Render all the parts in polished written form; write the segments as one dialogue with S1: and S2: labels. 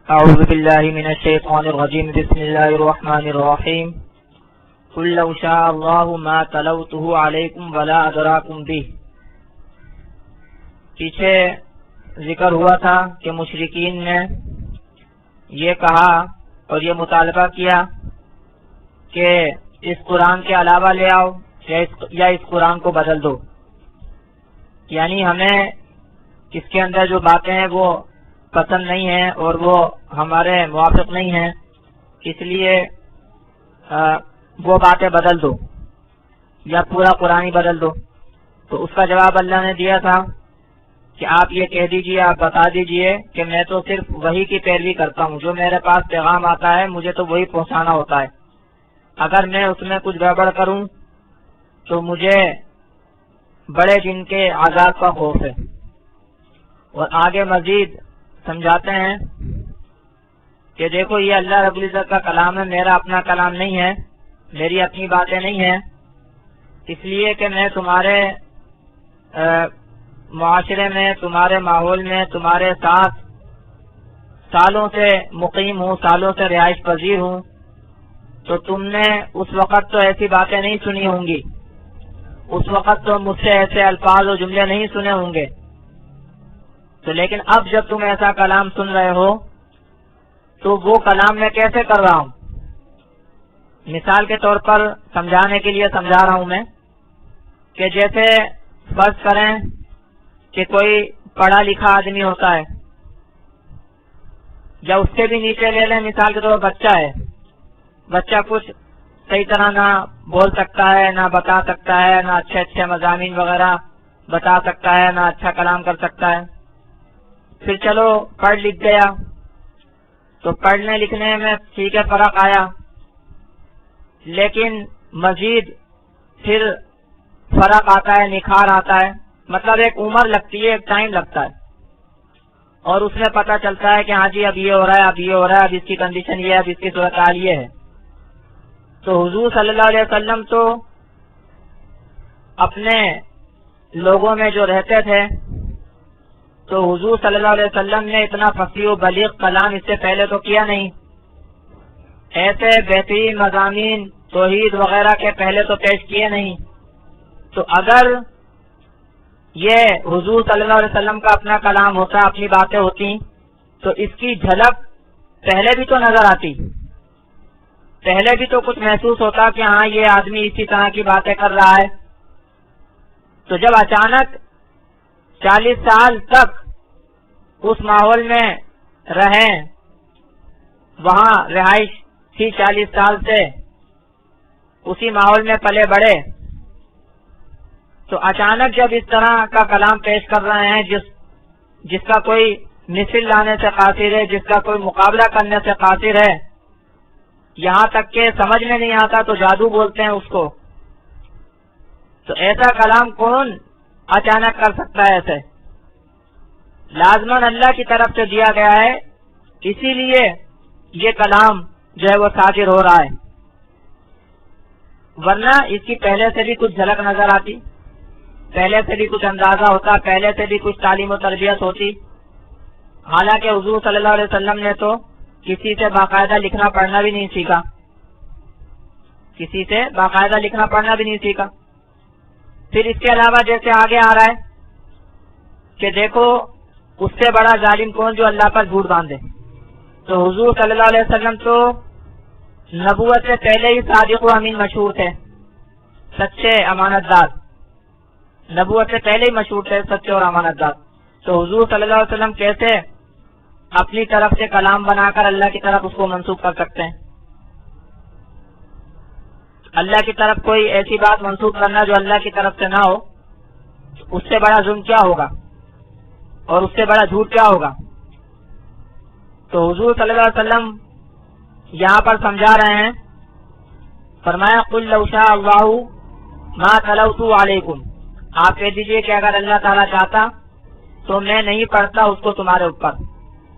S1: اعوذ باللہ من الشیطان الرجیم بسم اللہ الرحمن الرحیم قل لو شاء اللہ ما تلوته علیکم ولا ادراکم بہ۔ پیچھے ذکر ہوا تھا کہ مشرکین نے یہ کہا اور یہ مطالبہ کیا کہ اس قرآن کے علاوہ لے آؤ یا اس قرآن کو بدل دو، یعنی ہمیں اس کے اندر جو باتیں ہیں وہ پسند نہیں ہیں اور وہ ہمارے موافق نہیں ہیں، اس لیے وہ باتیں بدل دو یا پورا قرآن ہی بدل دو۔ تو اس کا جواب اللہ نے دیا تھا کہ آپ یہ کہہ دیجئے، آپ بتا دیجئے کہ میں تو صرف وہی کی پیروی کرتا ہوں، جو میرے پاس پیغام آتا ہے مجھے تو وہی پہنچانا ہوتا ہے، اگر میں اس میں کچھ گڑبڑ کروں تو مجھے بڑے دن کے عذاب کا خوف ہے۔ اور آگے مزید سمجھاتے ہیں کہ دیکھو یہ اللہ رب العزت کا کلام ہے، میرا اپنا کلام نہیں ہے، میری اپنی باتیں نہیں ہیں، اس لیے کہ میں تمہارے معاشرے میں، تمہارے ماحول میں، تمہارے ساتھ سالوں سے مقیم ہوں، سالوں سے رہائش پذیر ہوں، تو تم نے اس وقت تو ایسی باتیں نہیں سنی ہوں گی، اس وقت تو مجھ سے ایسے الفاظ اور جملے نہیں سنے ہوں گے، تو لیکن اب جب تم ایسا کلام سن رہے ہو تو وہ کلام میں کیسے کر رہا ہوں؟ مثال کے طور پر سمجھانے کے لیے سمجھا رہا ہوں میں کہ جیسے فرض کریں کہ کوئی پڑھا لکھا آدمی ہوتا ہے یا اس سے بھی نیچے لے لیں، مثال کے طور پر بچہ ہے، بچہ کچھ صحیح طرح نہ بول سکتا ہے، نہ بتا سکتا ہے، نہ اچھے مضامین وغیرہ بتا سکتا ہے، نہ اچھا کلام کر سکتا ہے، پھر چلو پڑھ لکھ گیا تو پڑھنے لکھنے میں ٹھیک ہے فرق آیا، لیکن مزید پھر فرق آتا ہے، نکھار آتا ہے، مطلب ایک عمر لگتی ہے، ایک ٹائم لگتا ہے، اور اس میں پتہ چلتا ہے کہ ہاں جی اب یہ ہو رہا ہے، اب یہ ہو رہا ہے، اب اس کی کنڈیشن یہ ہے، اب اس کی صورتحال یہ ہے۔ تو حضور صلی اللہ علیہ وسلم تو اپنے لوگوں میں جو رہتے تھے تو حضور صلی اللہ علیہ وسلم نے اتنا فصیح و بلیغ کلام اس سے پہلے تو کیا نہیں، ایسے بہترین مضامین توحید وغیرہ کے پہلے تو پیش کیے نہیں، تو اگر یہ حضور صلی اللہ علیہ وسلم کا اپنا کلام ہوتا، اپنی باتیں ہوتی، تو اس کی جھلک پہلے بھی تو نظر آتی، پہلے بھی تو کچھ محسوس ہوتا کہ ہاں یہ آدمی اسی طرح کی باتیں کر رہا ہے۔ تو جب اچانک 40 سال تک اس ماحول میں رہیں، وہاں رہائش تھی 40 سال سے، اسی ماحول میں پلے بڑھے، تو اچانک جب اس طرح کا کلام پیش کر رہے ہیں جس کا کوئی مثل لانے سے قاصر ہے، جس کا کوئی مقابلہ کرنے سے قاصر ہے، یہاں تک کہ سمجھ میں نہیں آتا تو جادو بولتے ہیں اس کو، تو ایسا کلام کون اچانک کر سکتا ہے؟ ایسے لازماً اللہ کی طرف سے دیا گیا ہے، اسی لیے یہ کلام جو ہے وہ صادر ہو رہا ہے، ورنہ اس کی پہلے سے بھی کچھ جھلک نظر آتی، پہلے سے بھی کچھ اندازہ ہوتا، پہلے سے بھی کچھ تعلیم و تربیت ہوتی۔ حالانکہ حضور صلی اللہ علیہ وسلم نے تو کسی سے باقاعدہ لکھنا پڑھنا بھی نہیں سیکھا، کسی سے باقاعدہ لکھنا پڑھنا بھی نہیں سیکھا۔ پھر اس کے علاوہ جیسے آگے آ رہا ہے کہ دیکھو اس سے بڑا ظالم کون جو اللہ پر جھوٹ باندھے، تو حضور صلی اللہ علیہ وسلم تو نبوت سے پہلے ہی صادق و امین مشہور تھے، سچے امانت دار، نبوت سے پہلے ہی مشہور تھے سچے اور امانت دار، تو حضور صلی اللہ علیہ وسلم کیسے اپنی طرف سے کلام بنا کر اللہ کی طرف اس کو منسوب کر سکتے ہیں؟ اللہ کی طرف کوئی ایسی بات منسوب کرنا جو اللہ کی طرف سے نہ ہو، اس سے بڑا ظلم کیا ہوگا اور اس سے بڑا جھوٹ کیا ہوگا؟ تو حضور صلی اللہ علیہ وسلم یہاں پر سمجھا رہے ہیں، فرمایا قل لو شاء اللہ ما تلوت علیکم، آپ کہہ دیجئے کہ اگر اللہ تعالیٰ چاہتا تو میں نہیں پڑھتا اس کو تمہارے اوپر،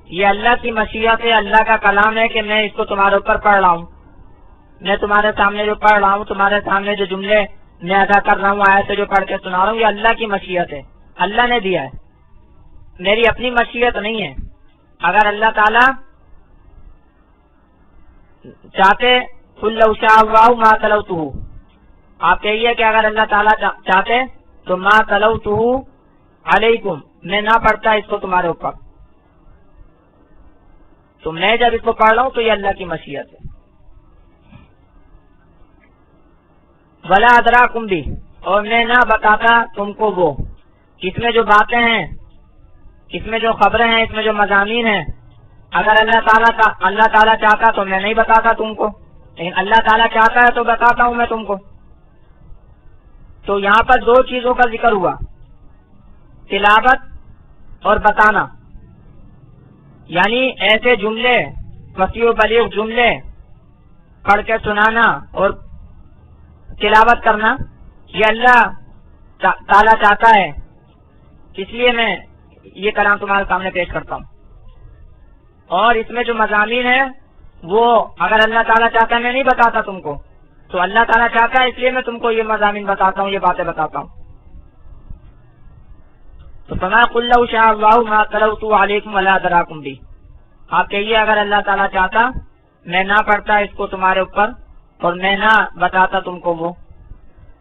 S1: یہ اللہ کی مشیت ہے، اللہ کا کلام ہے کہ میں اس کو تمہارے اوپر پڑھ رہا ہوں، میں تمہارے سامنے جو پڑھ رہا ہوں، تمہارے سامنے جو جملے میں ادا کر رہا ہوں، آیتیں جو پڑھ کے سنا رہا ہوں، یہ اللہ کی مشیت ہے، اللہ نے دیا ہے، میری اپنی مشیت نہیں ہے۔ اگر اللہ تعالیٰ چاہتے قل لو شاء اللہ ما تلوتہ، آپ کہیے کہ اگر اللہ تعالیٰ چاہتے تو ما تلوتہ علیکم، میں نہ پڑھتا اس کو تمہارے اوپر، تو میں جب اس کو پڑھ رہا ہوں تو یہ اللہ کی مشیت ہے۔ ولا ادراکم بھی، اور میں نہ بتاتا تم کو وہ، اس میں جو باتیں ہیں، اس میں جو خبریں ہیں، اس میں جو مضامین ہیں، اگر اللہ تعالیٰ چاہتا تو میں نہیں بتاتا تم کو، لیکن اللہ تعالیٰ چاہتا ہے تو بتاتا ہوں میں تم کو۔ تو یہاں پر دو چیزوں کا ذکر ہوا، تلاوت اور بتانا، یعنی ایسے جملے، فصیح و بلیغ جملے پڑھ کے سنانا اور تلاوت کرنا، یہ اللہ تعالیٰ چاہتا ہے، اس لیے میں یہ کلام تمہارے سامنے پیش کرتا ہوں۔ اور اس میں جو مضامین ہے وہ اگر اللہ تعالیٰ چاہتا ہے میں نہیں بتاتا تم کو، تو اللہ تعالیٰ چاہتا ہے اس لیے میں تم کو یہ مضامین بتاتا ہوں، یہ باتیں بتاتا ہوں۔ تو فما قل لو شاء اللہ ما تلوت علیکم ولا ادراکم بھی، آپ کہیے اگر اللہ تعالیٰ چاہتا میں نہ پڑھتا اس کو تمہارے اوپر اور میں نہ بتاتا تم کو وہ۔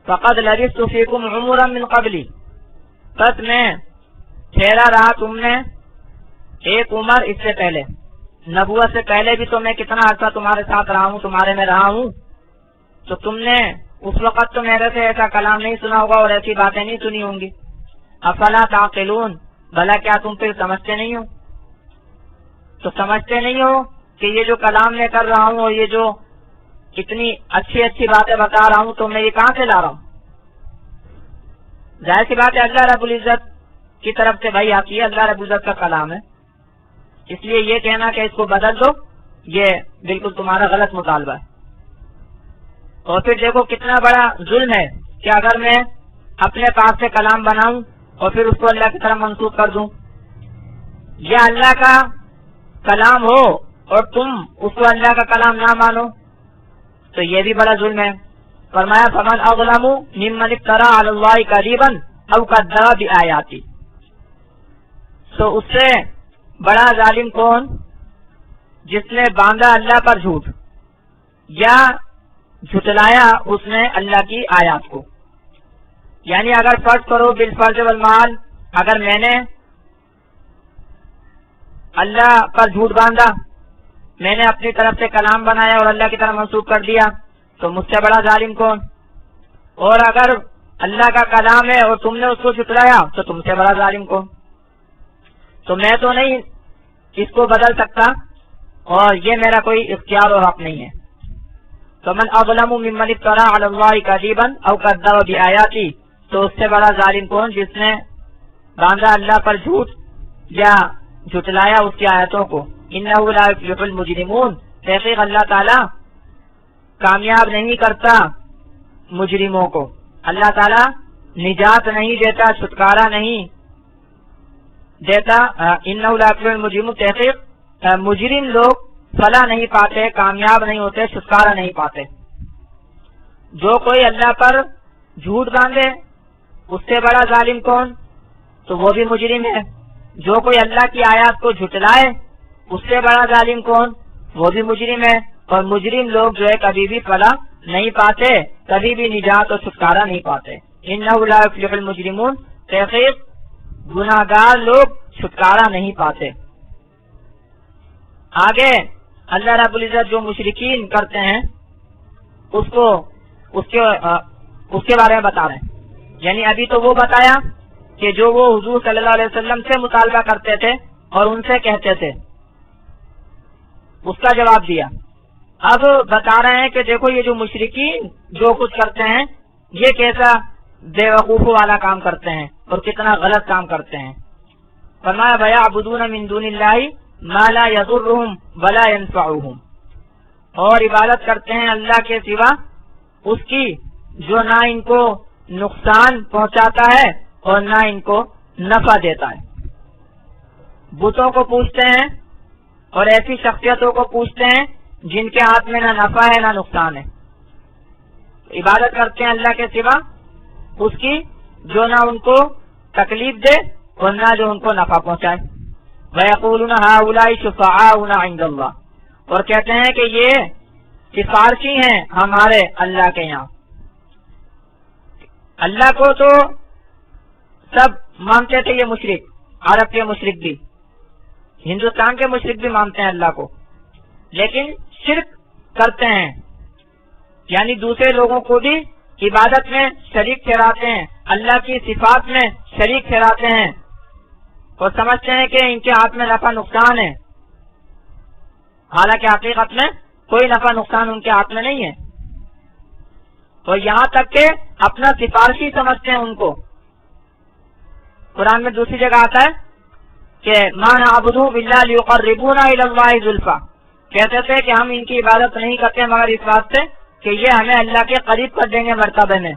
S1: فقد لبثت فیکم عمرا من قبلی، بس میں ٹھہرا رہا تم نے ایک عمر اس سے پہلے، نبوت سے پہلے بھی تو میں کتنا عرصہ تمہارے ساتھ رہا ہوں، تمہارے میں رہا ہوں، تو تم نے اس وقت تو میرے سے ایسا کلام نہیں سنا ہوگا اور ایسی باتیں نہیں سنی ہوں گی۔ افلا تعقلون، بھلا کیا تم پھر سمجھتے نہیں ہو؟ تو سمجھتے نہیں ہو کہ یہ جو کلام میں کر رہا ہوں اور یہ جو اتنی اچھی اچھی باتیں بتا رہا ہوں تو میں یہ کہاں سے لا رہا ہوں؟ ظاہر سی بات ہے اللہ رب العزت کی طرف سے بھائی آتی ہے، اللہ رب العزت کا کلام ہے، اس لیے یہ کہنا کہ اس کو بدل دو یہ بالکل تمہارا غلط مطالبہ ہے۔ اور پھر دیکھو کتنا بڑا ظلم ہے کہ اگر میں اپنے پاس سے کلام بناؤں اور پھر اس کو اللہ کی طرف منسوخ کر دوں، یا اللہ کا کلام ہو اور تم اس کو اللہ کا کلام نہ مانو تو یہ بھی بڑا ظلم ہے۔ فرمایا فمن اظلم ممن افترى علی اللہ کذبا او کذب بآیاتی، تو اس سے بڑا ظالم کون جس نے باندھا اللہ پر جھوٹ یا جھٹلایا اس نے اللہ کی آیات کو۔ یعنی اگر فرض کرو بالفرض والمال، اگر میں نے اللہ پر جھوٹ باندھا، میں نے اپنی طرف سے کلام بنایا اور اللہ کی طرف منسوخ کر دیا، تو مجھ سے بڑا ظالم کون؟ اور اگر اللہ کا کلام ہے اور تم نے اس کو جھٹلایا تو تم سے بڑا ظالم کون؟ تو میں تو نہیں اس کو بدل سکتا اور یہ میرا کوئی اختیار اور حق نہیں ہے۔ فمن اظلم ممن افترى علی اللہ کذبا او کذب بآیاتی، تو اس سے بڑا ظالم کون جس نے باندھا اللہ پر جھوٹ یا جھٹلایا اس کی آیتوں کو۔ انہ لا یفلح المجرمون، تحقیق اللہ تعالی کامیاب نہیں کرتا مجرموں کو، اللہ تعالی نجات نہیں دیتا، چھٹکارا نہیں دیتا۔ انہ لا یفلح المجرمون، تحقیق مجرم لوگ فلاح نہیں پاتے، کامیاب نہیں ہوتے، چھٹکارا نہیں پاتے۔ جو کوئی اللہ پر جھوٹ باندھے اس سے بڑا ظالم کون؟ تو وہ بھی مجرم ہے۔ جو کوئی اللہ کی آیات کو جھٹلائے اس سے بڑا ظالم کون؟ وہ بھی مجرم ہے۔ اور مجرم لوگ جو ہے کبھی بھی فلاح نہیں پاتے، کبھی بھی نجات اور چھٹکارا نہیں پاتے۔ انہ لا یفلح المجرمون، تحقیق گناہگار لوگ چھٹکارا نہیں پاتے۔ آگے اللہ رب العزت جو مشرکین کرتے ہیں اس کے بارے میں بتا رہے ہیں۔ یعنی ابھی تو وہ بتایا کہ جو وہ حضور صلی اللہ علیہ وسلم سے مطالبہ کرتے تھے اور ان سے کہتے تھے، اس کا جواب دیا۔ اب بتا رہے ہیں کہ دیکھو یہ جو مشرکین جو کچھ کرتے ہیں یہ کیسا بے وقوفوں والا کام کرتے ہیں اور کتنا غلط کام کرتے ہیں۔ فرمایا وَيَعْبُدُونَ مِن دُونِ اللَّهِ مَا لَا يَضُرُّهُمْ وَلَا يَنفَعُهُمْ، اور عبادت کرتے ہیں اللہ کے سوا اس کی جو نہ ان کو نقصان پہنچاتا ہے اور نہ ان کو نفع دیتا ہے۔ بتوں کو پوچھتے ہیں اور ایسی شخصیتوں کو پوچھتے ہیں جن کے ہاتھ میں نہ نفع ہے نہ نقصان ہے، عبادت کرتے ہیں اللہ کے سوا اس کی جو نہ ان کو تکلیف دے اور نہ جو ان کو نفع پہنچائے۔ وَيَقُولُونَ هَؤُلَاءِ شُفَعَاؤُنَا عِندَ اللَّهِ، اور کہتے ہیں کہ یہ سفارشی ہیں ہمارے اللہ کے یہاں. اللہ کو تو سب مانتے تھے، یہ مشرک، عرب کے مشرک بھی، ہندوستان کے مشرک بھی مانتے ہیں اللہ کو، لیکن شرک کرتے ہیں، یعنی دوسرے لوگوں کو بھی عبادت میں شریک ٹھہراتے ہیں، اللہ کی صفات میں شریک ٹھہراتے ہیں، اور سمجھتے ہیں کہ ان کے ہاتھ میں نفع نقصان ہے، حالانکہ حقیقت میں کوئی نفع نقصان ان کے ہاتھ میں نہیں ہے. اور یہاں تک کہ اپنا سفارشی سمجھتے ہیں ان کو. قرآن میں دوسری جگہ آتا ہے کہ ما نعبدهم الا ليقربونا الى الله زلفى، کہتے تھے کہ ہم ان کی عبادت نہیں کرتے مگر اس بات سے کہ یہ ہمیں اللہ کے قریب کر دیں گے مرتبے میں،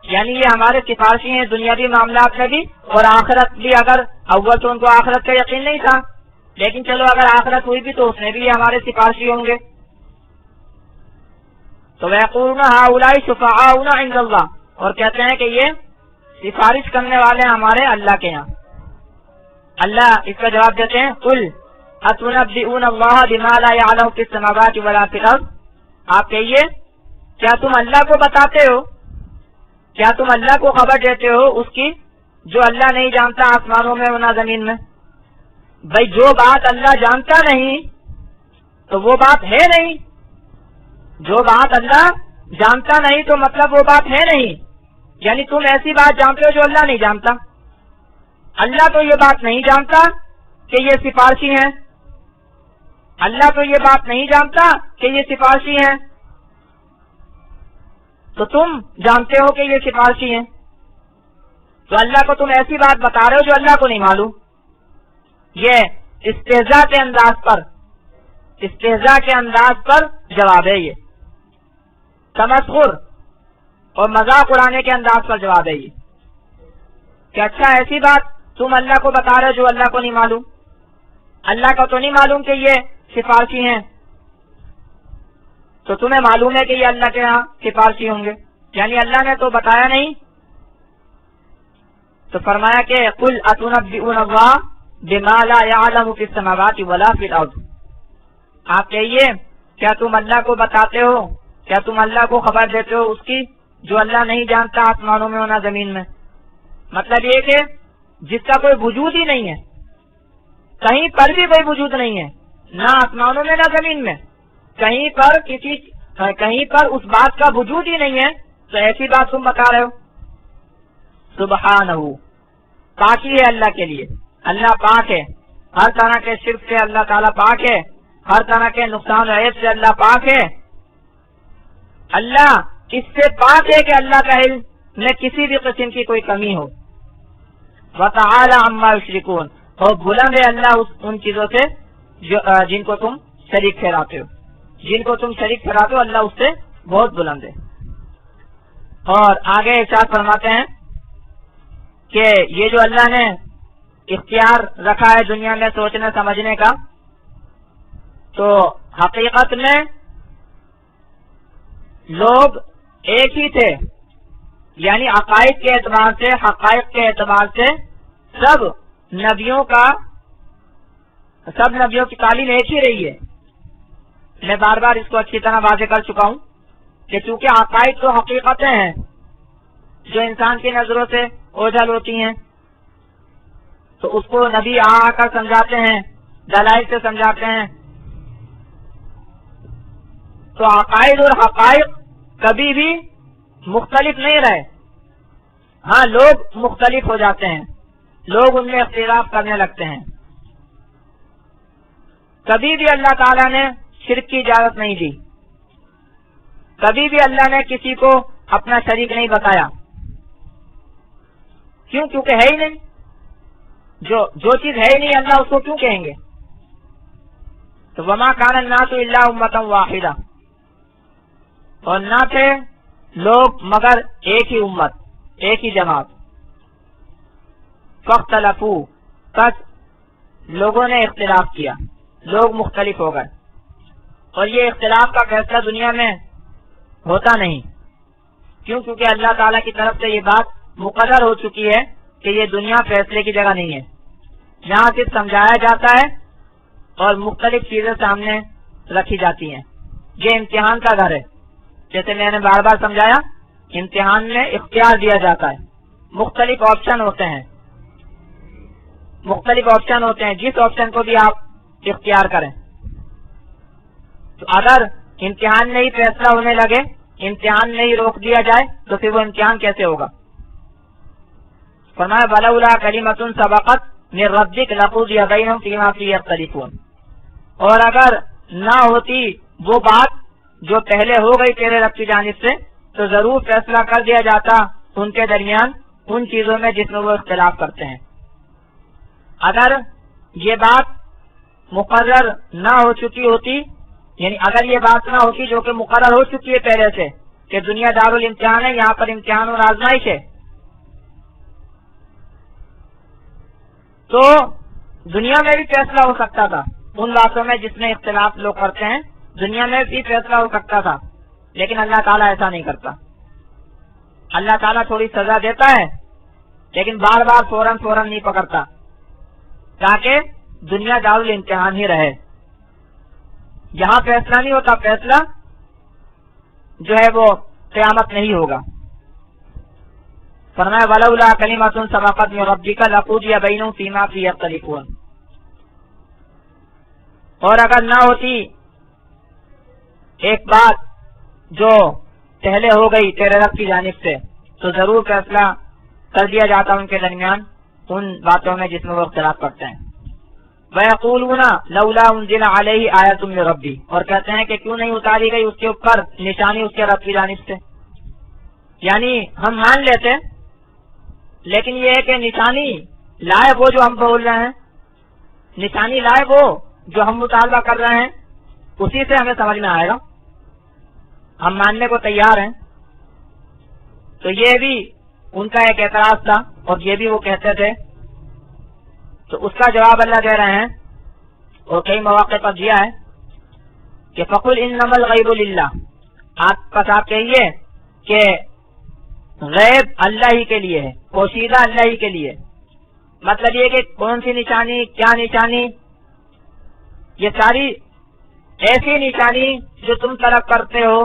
S1: یعنی یہ ہمارے سفارشی ہیں دنیاوی معاملات میں بھی اور آخرت بھی. اگر اول تو ان کو آخرت کا یقین نہیں تھا، لیکن چلو اگر آخرت ہوئی بھی تو اس میں بھی ہمارے سفارشی ہوں گے. تو وَيَقُولُونَ هَؤُلَاءِ شُفَعَاؤُنَا عِندَ اللَّهِ، اور کہتے ہیں کہ یہ سفارش کرنے والے ہمارے اللہ کے یہاں. اللہ اس کا جواب دیتے ہیں قُلْ أَتُنَبِّئُونَ اللَّهَ بِمَا لَا يَعْلَمُ فِي السَّمَاوَاتِ وَلَا فِي الْأَرْضِ، آپ کہیے کیا تم اللہ کو بتاتے ہو، کیا تم اللہ کو خبر دیتے ہو اس کی جو اللہ نہیں جانتا آسمانوں میں نہ زمین میں. بھائی جو بات اللہ جانتا نہیں تو وہ بات ہے نہیں، جو بات اللہ جانتا نہیں تو مطلب وہ بات ہے نہیں، یعنی تم ایسی بات جانتے ہو جو اللہ نہیں جانتا. اللہ تو یہ بات نہیں جانتا کہ یہ سفارشی ہیں، اللہ تو یہ بات نہیں جانتا کہ یہ سفارشی ہیں، تو تم جانتے ہو کہ یہ سفارشی ہیں، تو اللہ کو تم ایسی بات بتا رہے ہو جو اللہ کو نہیں معلوم. یہ استہزاء کے انداز پر جواب ہے، یہ تمسخر اور مذاق اڑانے کے انداز پر جواب ہے یہ کہ اچھا ایسی بات تم اللہ کو بتا رہے ہو جو اللہ کو نہیں معلوم. اللہ کو تو نہیں معلوم کہ یہ سفارشی ہیں، تو تمہیں معلوم ہے کہ یہ اللہ کے ہاں سفارشی ہوں گے، یعنی اللہ نے تو بتایا نہیں. تو فرمایا کہ قُلْ أَتُنَبِّئُونَ اللَّهَ بِمَا لَا يَعْلَمُ فِي السَّمَاوَاتِ وَلَا فِي الْأَرْضِ، آپ کہیے کیا تم اللہ کو بتاتے ہو، کیا تم اللہ کو خبر دیتے ہو اس کی جو اللہ نہیں جانتا آسمانوں میں اور نہ زمین میں. مطلب یہ کہ جس کا کوئی وجود ہی نہیں ہے، کہیں پر بھی کوئی وجود نہیں ہے، نہ آسمانوں میں نہ زمین میں، کہیں پر اس بات کا وجود ہی نہیں ہے، تو ایسی بات تم بتا رہے ہو. سبحانہ، پاکی ہے اللہ کے لیے، اللہ پاک ہے، ہر طرح کے شرک سے اللہ تعالیٰ پاک ہے، ہر طرح کے نقصان و عیب سے اللہ پاک ہے. اللہ اس سے پاک ہے کہ اللہ کا علم میں کسی بھی قسم کی کوئی کمی ہو. وَتَعَالَى عَمَّا يُشْرِكُونَ، اور بلند ہے اللہ ان چیزوں سے جن کو تم شریک ٹھہراتے ہو، اللہ اس سے بہت بلند ہے. اور آگے ارشاد فرماتے ہیں کہ یہ جو اللہ نے اختیار رکھا ہے دنیا میں سوچنے سمجھنے کا، تو حقیقت میں لوگ ایک ہی تھے، یعنی عقائد کے اعتبار سے، حقائق کے اعتبار سے سب نبیوں کی تعلیم ایک ہی رہی ہے. میں بار بار اس کو اچھی طرح واضح کر چکا ہوں کہ چونکہ عقائد تو حقیقتیں ہیں جو انسان کی نظروں سے اوجھل ہوتی ہیں، تو اس کو نبی آ کر سمجھاتے ہیں، دلائل سے سمجھاتے ہیں. تو عقائد اور حقائق کبھی بھی مختلف نہیں رہے. ہاں لوگ مختلف ہو جاتے ہیں، لوگ ان میں اختلاف کرنے لگتے ہیں. کبھی بھی اللہ تعالیٰ نے شرک کی اجازت نہیں دی، کبھی بھی اللہ نے کسی کو اپنا شریک نہیں بتایا. کیوں؟ کیونکہ ہے ہی نہیں. جو چیز ہے ہی نہیں اللہ اس کو کیوں کہیں گے؟ تو وما کان الناس الا امۃ واحدہ، اور نہ تھے لوگ مگر ایک ہی امت، ایک ہی جماعت. فاختلفوا، بس لوگوں نے اختلاف کیا، لوگ مختلف ہو گئے. اور یہ اختلاف کا فیصلہ دنیا میں ہوتا نہیں. کیوں؟ کیونکہ اللہ تعالیٰ کی طرف سے یہ بات مقرر ہو چکی ہے کہ یہ دنیا فیصلے کی جگہ نہیں ہے، یہاں صرف سمجھایا جاتا ہے اور مختلف چیزیں سامنے رکھی جاتی ہیں. یہ امتحان کا گھر ہے. جیسے میں نے بار بار سمجھایا، امتحان میں اختیار دیا جاتا ہے، مختلف آپشن ہوتے ہیں، جس آپشن کو بھی آپ اختیار کریں. تو اگر امتحان میں ہی فیصلہ ہونے لگے، امتحان میں ہی روک دیا جائے، تو پھر وہ امتحان کیسے ہوگا؟ فرمایا وَلَوْلَا كَلِمَةٌ سَبَقَتْ مِنْ رَبِّكَ لَقُضِيَ بَيْنَهُمْ فِيمَا فِيهِ يَخْتَلِفُونَ. اور اگر نہ ہوتی وہ بات جو پہلے ہو گئی تیرے رب کی جانب سے، تو ضرور فیصلہ کر دیا جاتا ان کے درمیان ان چیزوں میں جس میں وہ اختلاف کرتے ہیں. اگر یہ بات مقرر نہ ہو چکی ہوتی، یعنی اگر یہ بات نہ ہوتی جو کہ مقرر ہو چکی ہے پہلے سے کہ دنیا دارالامتحان ہے، یہاں پر امتحان اور آزمائش ہے، تو دنیا میں بھی فیصلہ ہو سکتا تھا ان باتوں میں جس میں اختلاف لوگ کرتے ہیں، دنیا میں بھی فیصلہ ہو سکتا تھا. لیکن اللہ تعالیٰ ایسا نہیں کرتا. اللہ تعالیٰ تھوڑی سزا دیتا ہے لیکن بار بار فوراً نہیں پکڑتا، تاکہ دنیا دارالامتحان ہی رہے. یہاں فیصلہ نہیں ہوتا، فیصلہ جو ہے وہ قیامت نہیں ہوگا. فرمایا وَلَوْلَا كَلِمَةٌ سَبَقَتْ مِنْ رَبِّكَ لَقُضِيَ بَيْنَهُمْ فِيمَا فِيهِ يَخْتَلِفُونَ. اور اگر نہ ہوتی ایک بات جو پہلے ہو گئی تیرے رب کی جانب سے، تو ضرور فیصلہ کر دیا جاتا ان کے درمیان ان باتوں میں جس میں وہ اختلاف کرتے ہیں. وَيَقُولُونَ لَوْلَا أُنزِلَ عَلَيْهِ آيَةٌ مِّن رَّبِّهِ. اور کہتے ہیں کہ کیوں نہیں اتاری گئی اس کے اوپر نشانی اس کے رب کی جانب سے. یعنی ہم مان لیتے، لیکن یہ ہے کہ نشانی لائے وہ جو ہم بول رہے ہیں، نشانی لائے وہ جو ہم مطالبہ کر رہے ہیں، اسی سے ہمیں سمجھ میں آئے گا، ہم ماننے کو تیار ہیں. تو یہ بھی ان کا ایک اعتراض تھا اور یہ بھی وہ کہتے تھے. تو اس کا جواب اللہ دے رہے ہیں اور کئی مواقع پر دیا ہے کہ فَقُلْ إِنَّمَا الْغَيْبُ لِلَّهِ. آپ کہیے کہ غیب اللہ ہی کے لیے ہے، پوشیدہ اللہ ہی کے لیے. مطلب یہ کہ کون سی نشانی، کیا نشانی، یہ ساری ایسی نشانی جو تم طلب کرتے ہو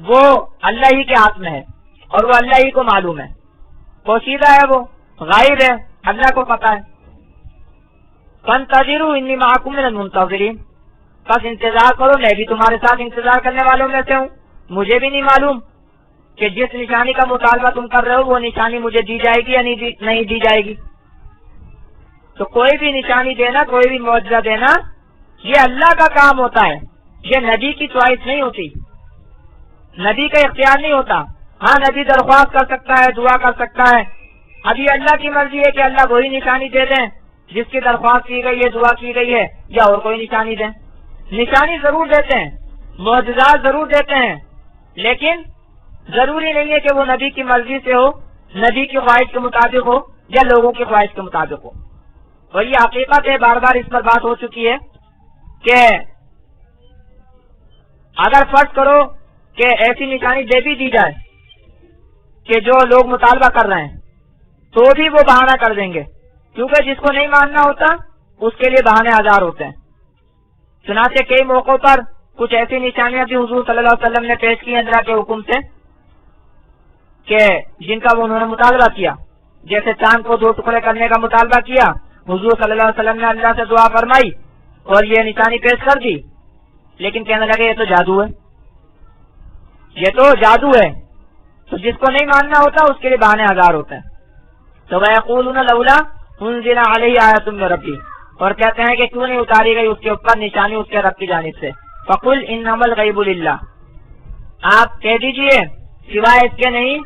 S1: وہ اللہ ہی کے ہاتھ میں ہے اور وہ اللہ ہی کو معلوم ہے. پوشیدہ ہے، وہ غائب ہے، اللہ کو پتا ہے. فَانْتَظِرُوا إِنِّي مَعَكُمْ مِنَ الْمُنْتَظِرِينَ. بس انتظار کرو، میں بھی تمہارے ساتھ انتظار کرنے والوں میں سے ہوں. مجھے بھی نہیں معلوم کہ جس نشانی کا مطالبہ تم کر رہے ہو وہ نشانی مجھے دی جائے گی یا نہیں دی جائے گی. تو کوئی بھی نشانی دینا، کوئی بھی معجزہ دینا، یہ اللہ کا کام ہوتا ہے. یہ نبی کی چوائس نہیں ہوتی، نبی کا اختیار نہیں ہوتا. ہاں نبی درخواست کر سکتا ہے، دعا کر سکتا ہے. اب یہ اللہ کی مرضی ہے کہ اللہ وہی نشانی دے دیں جس کی درخواست کی گئی ہے، دعا کی گئی ہے، یا اور کوئی نشانی دیں. نشانی ضرور دیتے ہیں، معجزات ضرور دیتے ہیں، لیکن ضروری نہیں ہے کہ وہ نبی کی مرضی سے ہو، نبی کی خواہش کے مطابق ہو یا لوگوں کی خواہش کے مطابق ہو. اور یہ حقیقت ہے، بار بار اس پر بات ہو چکی ہے کہ اگر فرض کرو کہ ایسی نشانی دے بھی دی جائے کہ جو لوگ مطالبہ کر رہے ہیں، تو بھی وہ بہانہ کر دیں گے، کیونکہ جس کو نہیں ماننا ہوتا اس کے لیے بہانے ہزار ہوتے ہیں. چنانچہ کئی موقعوں پر کچھ ایسی نشانیاں بھی حضور صلی اللہ علیہ وسلم نے پیش کی اللہ کے حکم سے کہ جن کا وہ انہوں نے مطالبہ کیا. جیسے چاند کو 2 ٹکڑے کرنے کا مطالبہ کیا، حضور صلی اللہ علیہ وسلم نے اللہ سے دعا فرمائی اور یہ نشانی پیش کر دی، لیکن کہنے لگے یہ تو جادو ہے، یہ تو جادو ہے. تو جس کو نہیں ماننا ہوتا اس کے لیے بہانے ہزار ہوتے ہیں. تو وَيَقُولُونَ لَوْلَا أُنزِلَ عَلَيْهِ آيَةٌ مِّن رَّبِّهِ. اور کہتے ہیں کہ کیوں نہیں اتاری گئی اس کے اوپر نشانی اس کے رب کی جانب سے. فَقُلْ إِنَّمَا الْغَيْبُ لِلَّهِ. آپ کہہ دیجئے سوائے اس کے نہیں،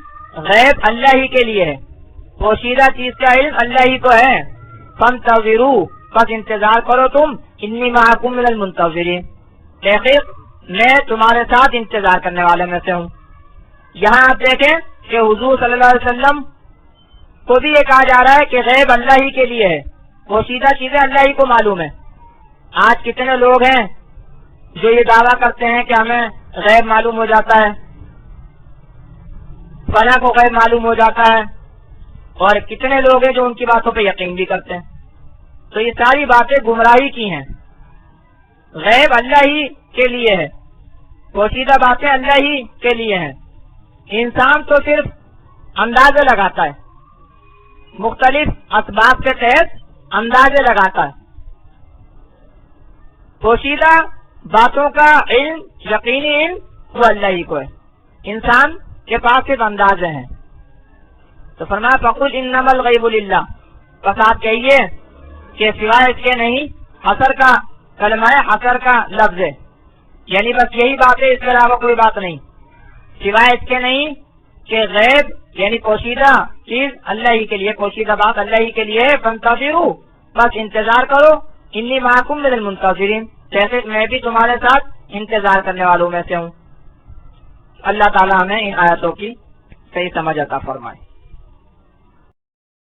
S1: غیب اللہ ہی کے لیے ہے، پوشیدہ چیز کا علم اللہ ہی کو ہے. فَانْتَظِرُوا. بس انتظار کرو تم، إِنِّي مَعَكُمْ مِنَ الْمُنْتَظِرِينَ. تحقیق میں تمہارے ساتھ انتظار کرنے والے میں سے ہوں. یہاں آپ دیکھیں کہ حضور صلی اللہ علیہ وسلم کو بھی یہ کہا جا رہا ہے کہ غیب اللہ ہی کے لیے ہے، پوشیدہ چیزیں اللہ ہی کو معلوم ہے. آج کتنے لوگ ہیں جو یہ دعویٰ کرتے ہیں کہ ہمیں غیب معلوم ہو جاتا ہے، فلاں کو غیب معلوم ہو جاتا ہے، اور کتنے لوگ ہیں جو ان کی باتوں پہ یقین بھی کرتے ہیں. تو یہ ساری باتیں گمراہی کی ہیں. غیب اللہ ہی کے لیے ہے، پوشیدہ باتیں اللہ ہی کے لیے ہیں، انسان تو صرف اندازے لگاتا ہے، مختلف اسباب کے تحت اندازے لگاتا ہے۔ پوشیدہ باتوں کا علم، یقینی علم، وہ اللہ ہی کو ہے، انسان کے پاس صرف اندازے ہیں۔ تو فرمایا فَقُلْ إِنَّمَا الْغَيْبُ لِلَّهِ، بس آپ کہیے کہ سوائے اس کے نہیں، حصر کا کلمہ حصر کا لفظ ہے، یعنی بس یہی بات ہے، اس کے علاوہ کوئی بات نہیں، سوائے اس کے نہیں کہ غیب یعنی پوشیدہ چیز اللہ ہی کے لیے، پوشیدہ بات اللہ ہی کے لیے ہے، فانتظروا، بس انتظار کرو، انی معکم من المنتظرین، جیسے میں بھی تمہارے ساتھ انتظار کرنے والوں میں سے ہوں۔ اللہ تعالیٰ ہمیں ان آیتوں کی صحیح سمجھ عطا فرمائے۔